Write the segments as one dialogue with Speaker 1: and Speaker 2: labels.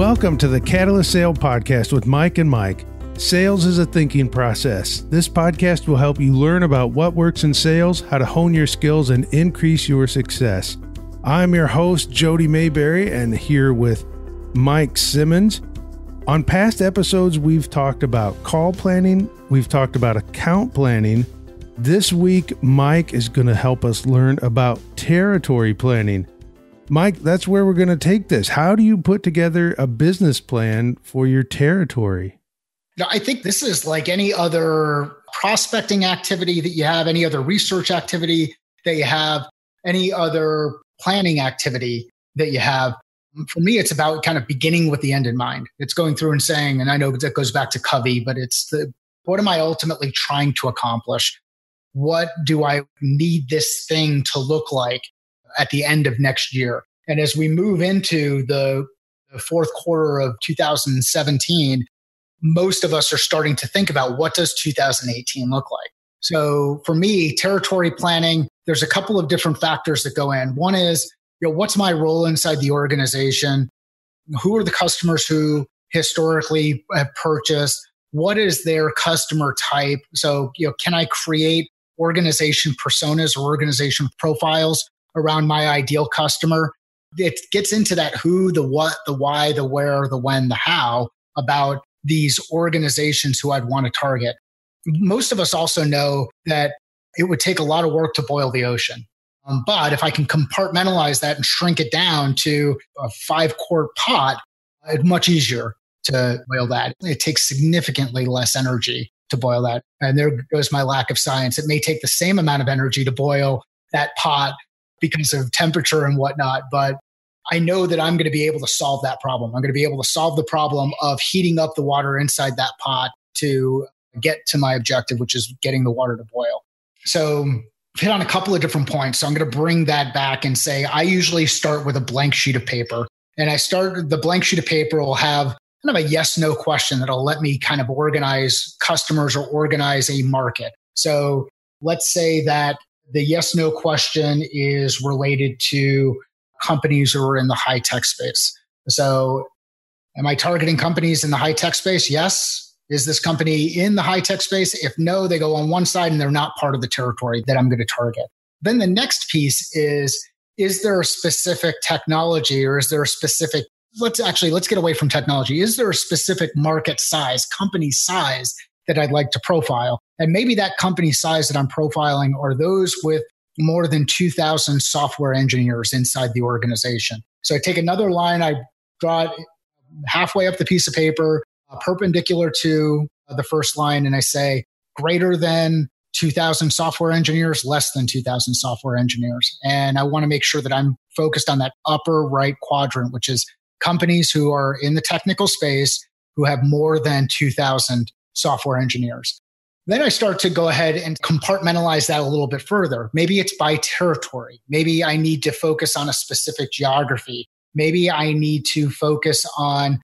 Speaker 1: Welcome to the Catalyst Sale Podcast with Mike and Mike. Sales is a thinking process. This podcast will help you learn about what works in sales, how to hone your skills, and increase your success. I'm your host, Jody Mayberry, and here with Mike Simmons. On past episodes, we've talked about call planning. We've talked about account planning. This week, Mike is going to help us learn about territory planning. Mike, that's where we're going to take this. How do you put together a business plan for your territory?
Speaker 2: Now, I think this is like any other prospecting activity that you have, any other research activity that you have, any other planning activity that you have. For me, it's about kind of beginning with the end in mind. It's going through and saying, and I know that goes back to Covey, but it's what am I ultimately trying to accomplish? What do I need this thing to look like at the end of next year? And as we move into the fourth quarter of 2017, most of us are starting to think about what does 2018 look like? So for me, territory planning, there's a couple of different factors that go in. One is, what's my role inside the organization? Who are the customers who historically have purchased? What is their customer type? So, can I create organization personas or organization profiles around my ideal customer? It gets into that who, the what, the why, the where, the when, the how about these organizations who I'd want to target. Most of us also know that it would take a lot of work to boil the ocean. But if I can compartmentalize that and shrink it down to a 5-quart pot, it's much easier to boil that. It takes significantly less energy to boil that. And there goes my lack of science. It may take the same amount of energy to boil that pot because of temperature and whatnot. But I know that I'm going to be able to solve that problem. I'm going to be able to solve the problem of heating up the water inside that pot to get to my objective, which is getting the water to boil. So hit on a couple of different points. So I'm going to bring that back and say, I usually start with a blank sheet of paper. And the blank sheet of paper will have kind of a yes/no question that'll let me kind of organize customers or organize a market. So let's say that the yes/no question is related to companies who are in the high-tech space. So am I targeting companies in the high-tech space? Yes. Is this company in the high-tech space? If no, they go on one side and they're not part of the territory that I'm going to target. Then the next piece is there a specific technology or is there a specific, let's get away from technology. Is there a specific market size, company size that I'd like to profile? And maybe that company size that I'm profiling are those with more than 2,000 software engineers inside the organization. So I take another line, I draw it halfway up the piece of paper, perpendicular to the first line, and I say greater than 2,000 software engineers, less than 2,000 software engineers. And I want to make sure that I'm focused on that upper right quadrant, which is companies who are in the technical space who have more than 2,000 software engineers. Then I start to go ahead and compartmentalize that a little bit further. Maybe it's by territory. Maybe I need to focus on a specific geography. Maybe I need to focus on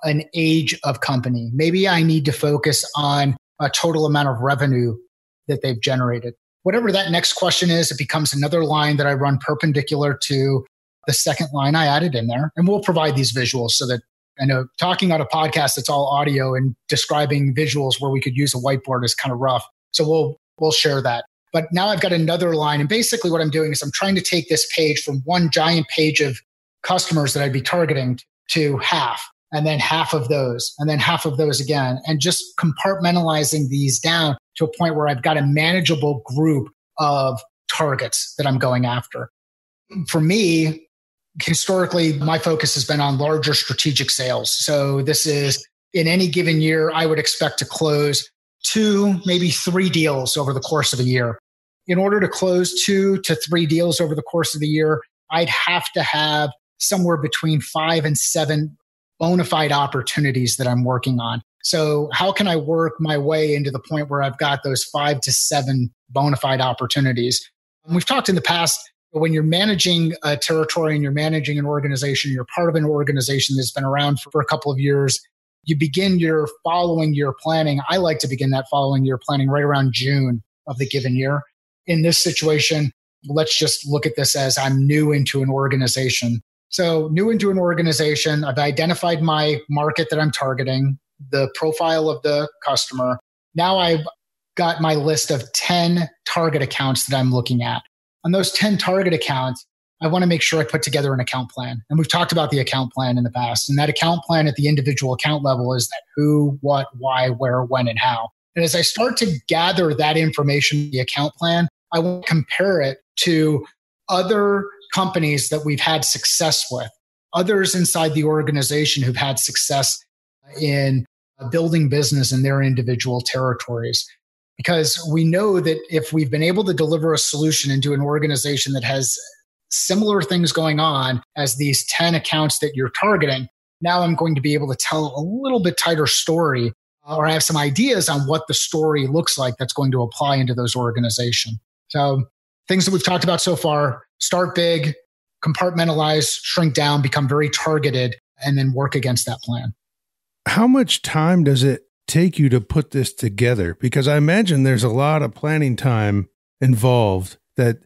Speaker 2: an age of company. Maybe I need to focus on a total amount of revenue that they've generated. Whatever that next question is, it becomes another line that I run perpendicular to the second line I added in there. And we'll provide these visuals so that I know talking on a podcast that's all audio and describing visuals where we could use a whiteboard is kind of rough. So we'll share that. But now I've got another line. And basically what I'm doing is I'm trying to take this page from one giant page of customers that I'd be targeting to half, and then half of those, and then half of those again, and just compartmentalizing these down to a point where I've got a manageable group of targets that I'm going after. For me, historically, my focus has been on larger strategic sales. So this is in any given year, I would expect to close 2, maybe 3 deals over the course of a year. In order to close 2 to 3 deals over the course of the year, I'd have to have somewhere between 5 and 7 bona fide opportunities that I'm working on. So how can I work my way into the point where I've got those 5 to 7 bona fide opportunities? And we've talked in the past, when you're managing a territory and you're managing an organization, you're part of an organization that's been around for a couple of years, you begin your following year planning. I like to begin that following year planning right around June of the given year. In this situation, let's just look at this as I'm new into an organization. So new into an organization, I've identified my market that I'm targeting, the profile of the customer. Now I've got my list of 10 target accounts that I'm looking at. On those 10 target accounts, I want to make sure I put together an account plan. And we've talked about the account plan in the past. And that account plan at the individual account level is that who, what, why, where, when, and how. And as I start to gather that information in the account plan, I will compare it to other companies that we've had success with, others inside the organization who've had success in building business in their individual territories. Because we know that if we've been able to deliver a solution into an organization that has similar things going on as these 10 accounts that you're targeting, now I'm going to be able to tell a little bit tighter story, or I have some ideas on what the story looks like that's going to apply into those organizations. So things that we've talked about so far: start big, compartmentalize, shrink down, become very targeted, and then work against that plan.
Speaker 1: How much time does it take you to put this together? Because I imagine there's a lot of planning time involved. That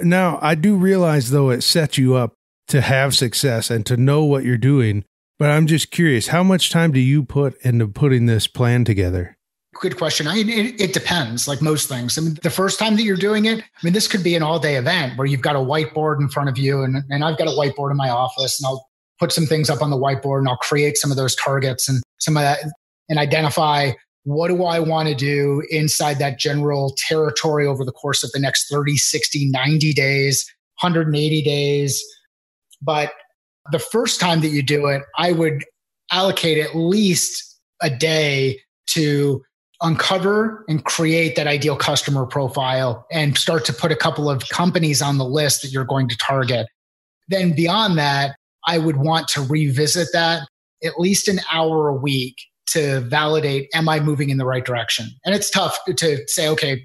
Speaker 1: now I do realize, though, it sets you up to have success and to know what you're doing. But I'm just curious, how much time do you put into putting this plan together?
Speaker 2: Good question. It depends, like most things. I mean, the first time that you're doing it, this could be an all-day event where you've got a whiteboard in front of you, and I've got a whiteboard in my office, and I'll put some things up on the whiteboard, and I'll create some of those targets and some of that, and identify what do I want to do inside that general territory over the course of the next 30, 60, 90 days, 180 days. But the first time that you do it, I would allocate at least a day to uncover and create that ideal customer profile and start to put a couple of companies on the list that you're going to target. Then beyond that, I would want to revisit that at least an hour a week to validate, am I moving in the right direction? And it's tough to say, okay,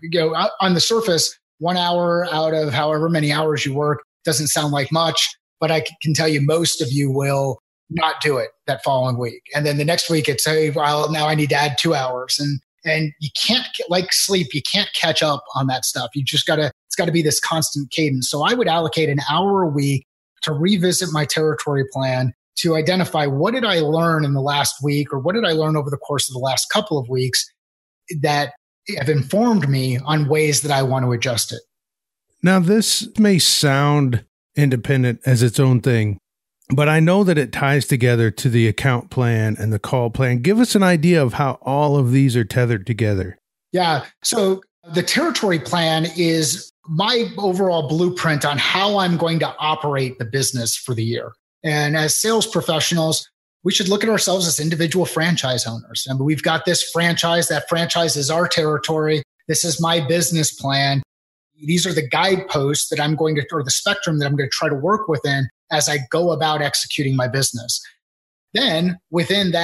Speaker 2: on the surface, 1 hour out of however many hours you work doesn't sound like much, but I can tell you most of you will not do it that following week. And then the next week it's, hey, well, now I need to add 2 hours. And you can't, like sleep, you can't catch up on that stuff. You just it's gotta be this constant cadence. So I would allocate an hour a week to revisit my territory plan, to identify what did I learn in the last week, or what did I learn over the course of the last couple of weeks that have informed me on ways that I want to adjust it.
Speaker 1: Now, this may sound independent as its own thing, but I know that it ties together to the account plan and the call plan. Give us an idea of how all of these are tethered together.
Speaker 2: Yeah. So the territory plan is my overall blueprint on how I'm going to operate the business for the year. And as sales professionals, we should look at ourselves as individual franchise owners. And we've got this franchise. That franchise is our territory. This is my business plan. These are the guideposts that I'm going to, or the spectrum that I'm going to try to work within as I go about executing my business. Then within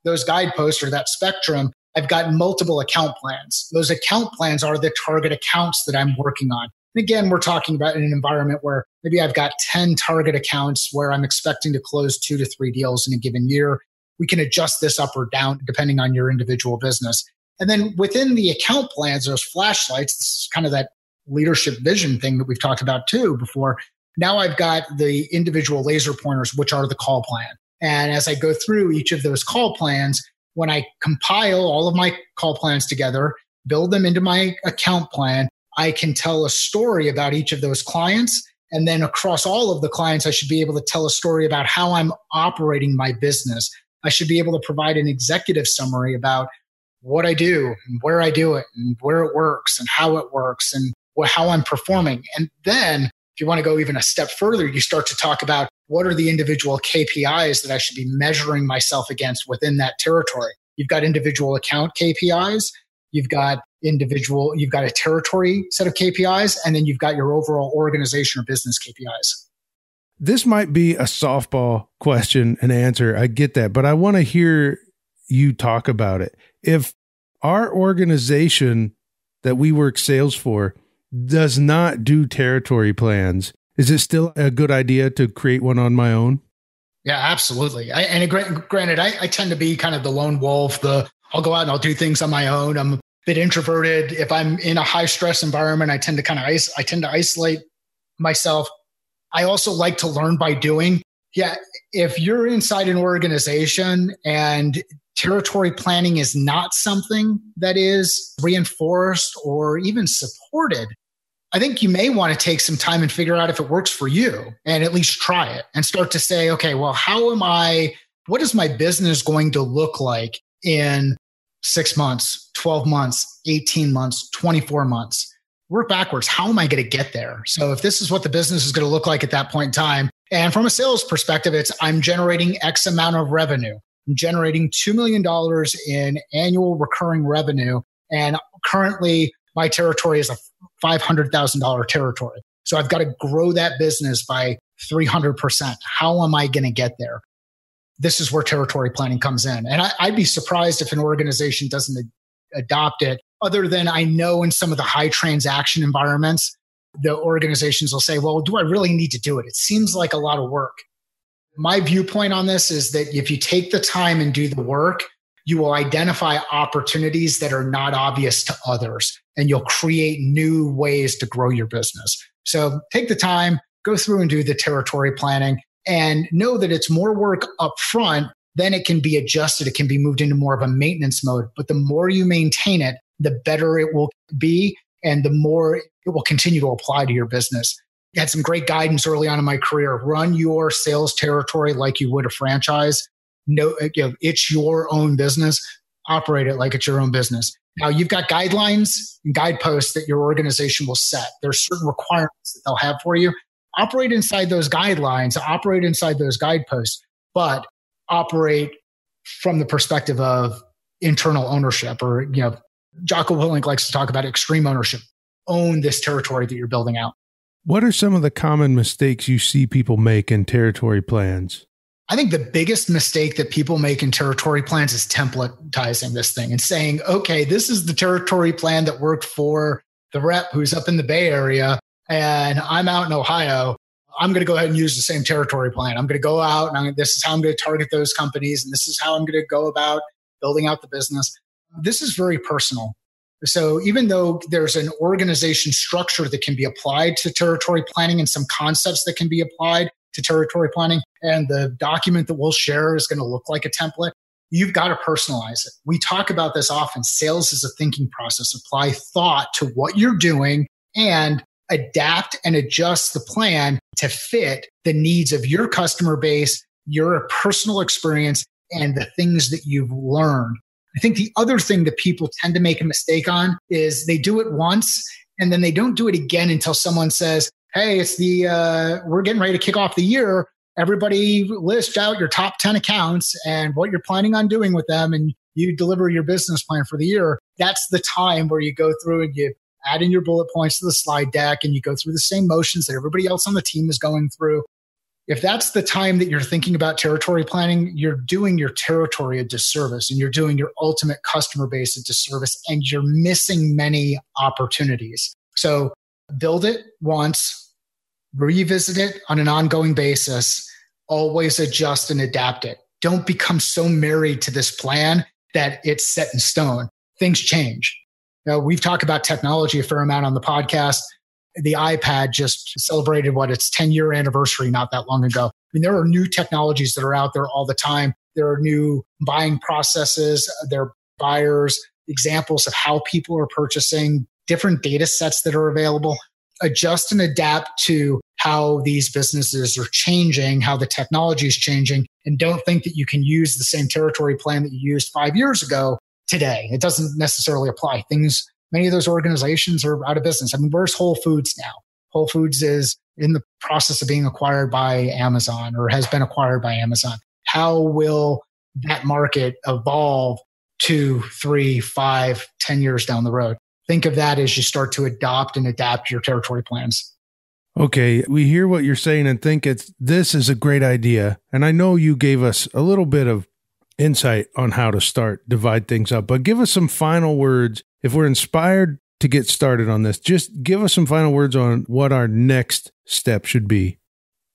Speaker 2: those guideposts or that spectrum, I've got multiple account plans. Those account plans are the target accounts that I'm working on. And again, we're talking about in an environment where maybe I've got 10 target accounts where I'm expecting to close 2 to 3 deals in a given year. We can adjust this up or down depending on your individual business. And then within the account plans, those flashlights, this is kind of that leadership vision thing that we've talked about too before. Now I've got the individual laser pointers, which are the call plan. And as I go through each of those call plans, when I compile all of my call plans together, build them into my account plan, I can tell a story about each of those clients. And then across all of the clients, I should be able to tell a story about how I'm operating my business. I should be able to provide an executive summary about what I do and where I do it and where it works and how it works and how I'm performing. And then if you want to go even a step further, you start to talk about what are the individual KPIs that I should be measuring myself against within that territory. You've got individual account KPIs. You've got a territory set of KPIs, and then you've got your overall organization or business KPIs.
Speaker 1: This might be a softball question and answer. I get that, but I want to hear you talk about it. If our organization that we work sales for does not do territory plans, is it still a good idea to create one on my own?
Speaker 2: Yeah, absolutely. Granted, I tend to be kind of the lone wolf. I'll go out and I'll do things on my own. I'm a bit introverted. If I'm in a high stress environment, I tend to isolate myself. I also like to learn by doing. Yeah. If you're inside an organization and territory planning is not something that is reinforced or even supported, I think you may want to take some time and figure out if it works for you and at least try it and start to say, okay, well, what is my business going to look like in 6 months, 12 months, 18 months, 24 months? Work backwards. How am I going to get there? So if this is what the business is going to look like at that point in time, and from a sales perspective, I'm generating X amount of revenue. I'm generating $2 million in annual recurring revenue. And currently my territory is a $500,000 territory. So I've got to grow that business by 300%. How am I going to get there? This is where territory planning comes in. And I'd be surprised if an organization doesn't adopt it, other than I know in some of the high transaction environments, the organizations will say, well, do I really need to do it? It seems like a lot of work. My viewpoint on this is that if you take the time and do the work, you will identify opportunities that are not obvious to others, and you'll create new ways to grow your business. So take the time, go through and do the territory planning, and know that it's more work up front. Then it can be adjusted. It can be moved into more of a maintenance mode. But the more you maintain it, the better it will be, and the more it will continue to apply to your business. I had some great guidance early on in my career. Run your sales territory like you would a franchise. No, it's your own business. Operate it like it's your own business. Now, you've got guidelines and guideposts that your organization will set. There's certain requirements that they'll have for you. Operate inside those guidelines, operate inside those guideposts, but operate from the perspective of internal ownership, or, Jocko Willink likes to talk about extreme ownership. Own this territory that you're building out.
Speaker 1: What are some of the common mistakes you see people make in territory plans?
Speaker 2: I think the biggest mistake that people make in territory plans is templatizing this thing and saying, okay, this is the territory plan that worked for the rep who's up in the Bay Area, and I'm out in Ohio. I'm going to go ahead and use the same territory plan. I'm going to go out and this is how I'm going to target those companies, and this is how I'm going to go about building out the business. This is very personal. So even though there's an organization structure that can be applied to territory planning and some concepts that can be applied to territory planning, and the document that we'll share is going to look like a template, you've got to personalize it. We talk about this often. Sales is a thinking process. Apply thought to what you're doing and adapt and adjust the plan to fit the needs of your customer base, your personal experience, and the things that you've learned. I think the other thing that people tend to make a mistake on is they do it once and then they don't do it again until someone says, hey, it's we're getting ready to kick off the year. Everybody list out your top 10 accounts and what you're planning on doing with them, and you deliver your business plan for the year. That's the time where you go through and you add in your bullet points to the slide deck and you go through the same motions that everybody else on the team is going through. If that's the time that you're thinking about territory planning, you're doing your territory a disservice, and you're doing your ultimate customer base a disservice, and you're missing many opportunities. So build it once, revisit it on an ongoing basis, always adjust and adapt it. Don't become so married to this plan that it's set in stone. Things change. We've talked about technology a fair amount on the podcast. The iPad just celebrated its 10-year anniversary not that long ago. I mean, there are new technologies that are out there all the time. There are new buying processes. There are buyers, examples of how people are purchasing, different data sets that are available. Adjust and adapt to how these businesses are changing, how the technology is changing, and don't think that you can use the same territory plan that you used 5 years ago today. It doesn't necessarily apply. Many of those organizations are out of business. I mean, where's Whole Foods now? Whole Foods is in the process of being acquired by Amazon, or has been acquired by Amazon. How will that market evolve 2, 3, 5, 10 years down the road? Think of that as you start to adopt and adapt your territory plans.
Speaker 1: Okay, we hear what you're saying and think this is a great idea. And I know you gave us a little bit of insight on how to divide things up, but give us some final words. If we're inspired to get started on this, just give us some final words on what our next step should be.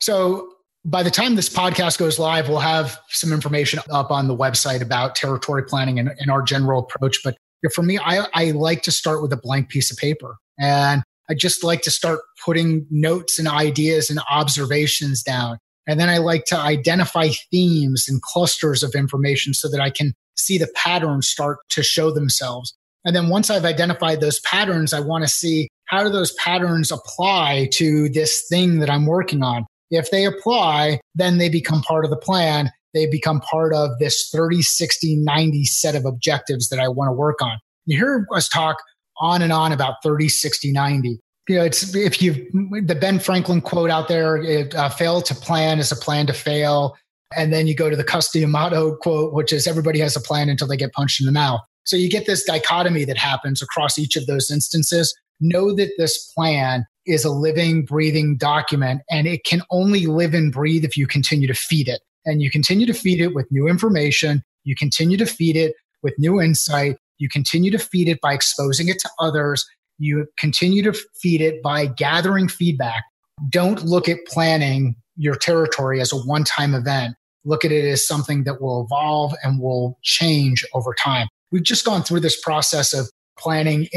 Speaker 1: So by the time this podcast goes live, we'll have some information up on the website about territory planning and our general approach. But for me, I like to start with a blank piece of paper. And I just like to start putting notes and ideas and observations down.
Speaker 2: And then I like to identify themes and clusters of information so that I can see the patterns start to show themselves. And then once I've identified those patterns, I want to see how do those patterns apply to this thing that I'm working on. If they apply, then they become part of the plan. They become part of this 30, 60, 90 set of objectives that I want to work on. You hear us talk on and on about 30, 60, 90. It's the Ben Franklin quote out there, fail to plan is a plan to fail. And then you go to the Customato quote, which is everybody has a plan until they get punched in the mouth. So you get this dichotomy that happens across each of those instances. Know that this plan is a living, breathing document, and it can only live and breathe if you continue to feed it. And you continue to feed it with new information. You continue to feed it with new insight. You continue to feed it by exposing it to others. You continue to feed it by gathering feedback. Don't look at planning your territory as a one-time event. Look at it as something that will evolve and will change over time. We've just gone through this process of planning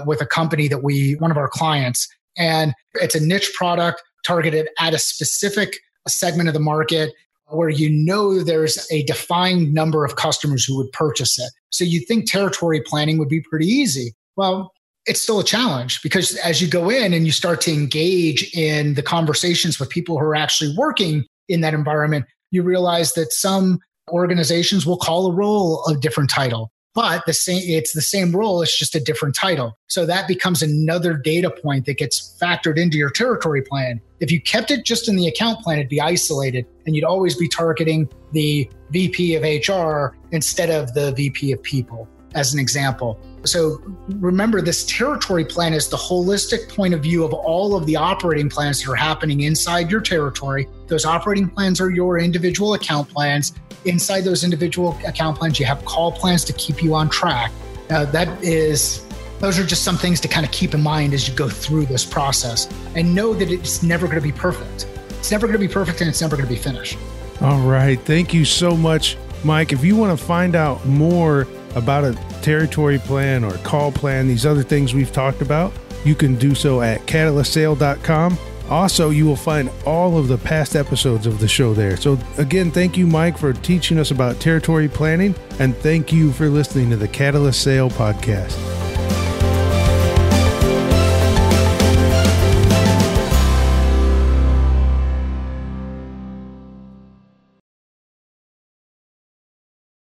Speaker 2: with a company that one of our clients, and it's a niche product targeted at a specific segment of the market where there's a defined number of customers who would purchase it. So you think territory planning would be pretty easy. Well, it's still a challenge because as you go in and you start to engage in the conversations with people who are actually working in that environment, you realize that some organizations will call a role a different title, but it's the same role, it's just a different title. So that becomes another data point that gets factored into your territory plan. If you kept it just in the account plan, it'd be isolated and you'd always be targeting the VP of HR instead of the VP of people, as an example. So remember, this territory plan is the holistic point of view of all of the operating plans that are happening inside your territory. Those operating plans are your individual account plans. Inside those individual account plans, you have call plans to keep you on track. Those are just some things to kind of keep in mind as you go through this process, and know that it's never going to be perfect. It's never going to be perfect and it's never going to be finished.
Speaker 1: All right. Thank you so much, Mike. If you want to find out more about a territory plan or call plan, these other things we've talked about, you can do so at catalystsale.com. Also, you will find all of the past episodes of the show there. So again, thank you, Mike, for teaching us about territory planning, and thank you for listening to the Catalyst Sale Podcast.